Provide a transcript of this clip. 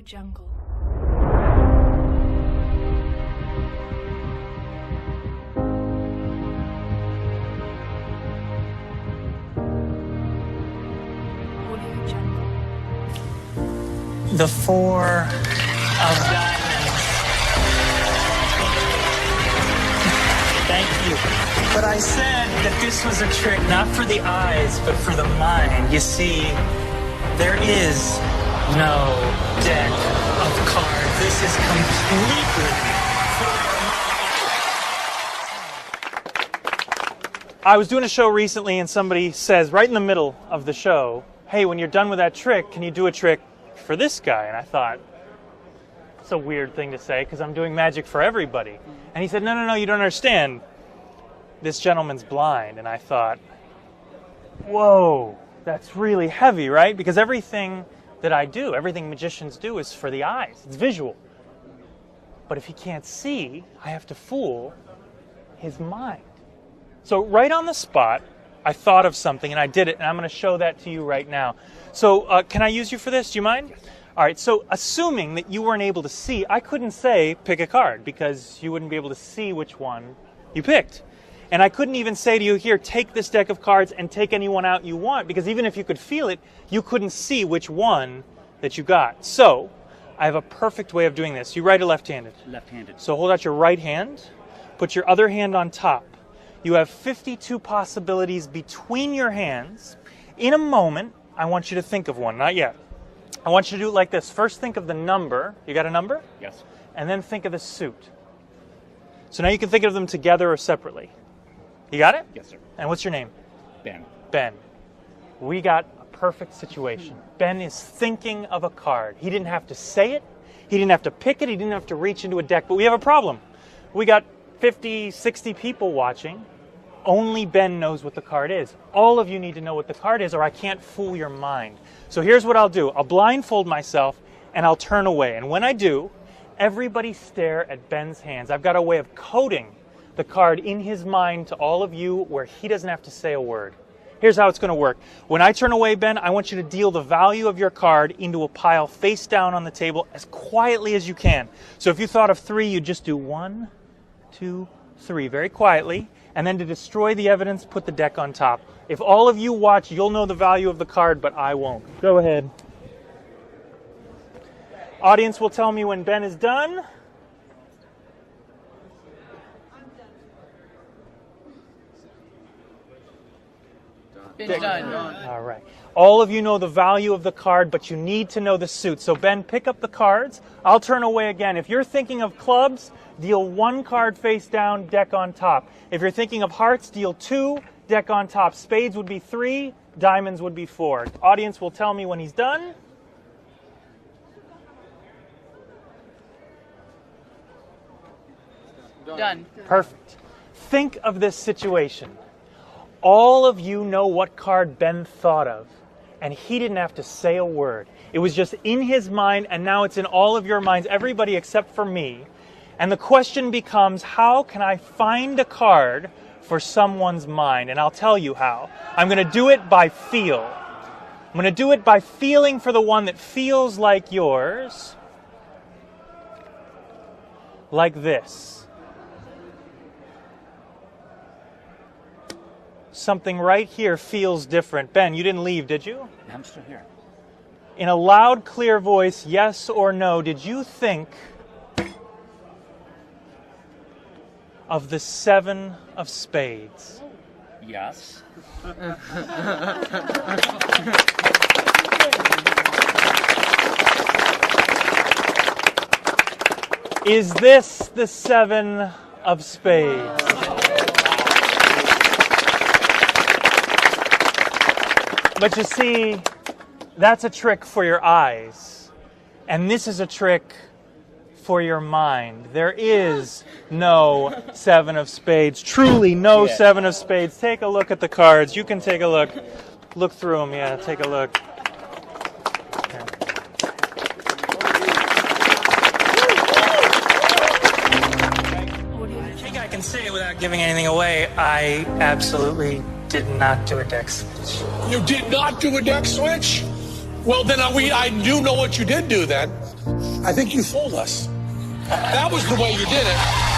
Jungle. Audio Jungle. The four of diamonds. Thank you. But I said that this was a trick not for the eyes, but for the mind. You see, there is no deck of cards. This is completely I was doing a show recently and somebody says right in the middle of the show, hey, when you're done with that trick, can you do a trick for this guy? And I thought, it's a weird thing to say because I'm doing magic for everybody. And he said, no, you don't understand. This gentleman's blind. And I thought, whoa, that's really heavy, right? Because everything that I do, everything magicians do is for the eyes. It's visual. But if he can't see, I have to fool his mind. So right on the spot, I thought of something and I did it, and I'm going to show that to you right now. So can I use you for this? Do you mind? All right, so assuming that you weren't able to see, I couldn't say pick a card because you wouldn't be able to see which one you picked. And I couldn't even say to you, here, take this deck of cards and take any one out you want, because even if you could feel it, you couldn't see which one that you got. So I have a perfect way of doing this. You right or left-handed? Left-handed. So hold out your right hand, put your other hand on top. You have 52 possibilities between your hands. In a moment, I want you to think of one. Not yet. I want you to do it like this. First, think of the number. You got a number? Yes. And then think of the suit. So now you can think of them together or separately. You got it? Yes, sir. And what's your name? Ben. Ben. We got a perfect situation. Ben is thinking of a card. He didn't have to say it. He didn't have to pick it. He didn't have to reach into a deck. But we have a problem. We got 50, 60 people watching. Only Ben knows what the card is. All of you need to know what the card is, or I can't fool your mind. So here's what I'll do. I'll blindfold myself, and I'll turn away. And when I do, everybody stare at Ben's hands. I've got a way of coding the card in his mind to all of you where he doesn't have to say a word. Here's how it's going to work. When I turn away, Ben, I want you to deal the value of your card into a pile face down on the table as quietly as you can. So if you thought of 3, you just do 1, 2, 3, very quietly. And then to destroy the evidence, put the deck on top. If all of you watch, you'll know the value of the card, but I won't. Go ahead. Audience will tell me when Ben is done. Done. All right. All of you know the value of the card, but you need to know the suit. So Ben, pick up the cards. I'll turn away again. If you're thinking of clubs, deal 1 card face down, deck on top. If you're thinking of hearts, deal 2, deck on top. Spades would be 3, diamonds would be 4. Audience will tell me when he's done. Done. Perfect. Think of this situation. All of you know what card Ben thought of, and he didn't have to say a word. It was just in his mind, and now it's in all of your minds, everybody except for me. And the question becomes, how can I find a card for someone's mind? And I'll tell you how. I'm going to do it by feel. I'm going to do it by feeling for the one that feels like yours, like this. Something right here feels different. Ben, you didn't leave, did you? I'm still here. In a loud, clear voice, yes or no, did you think of the 7 of spades? Yes. Is this the 7 of spades? But you see, that's a trick for your eyes. And this is a trick for your mind. There is no 7 of spades. Truly no 7 of spades. Take a look at the cards. You can take a look. Look through them. Yeah, take a look. Here. I think I can say it without giving anything away. I absolutely did not do a deck switch. You did not do a deck switch? Well, then I do know what you did do then. I think you fooled us. That was the way you did it.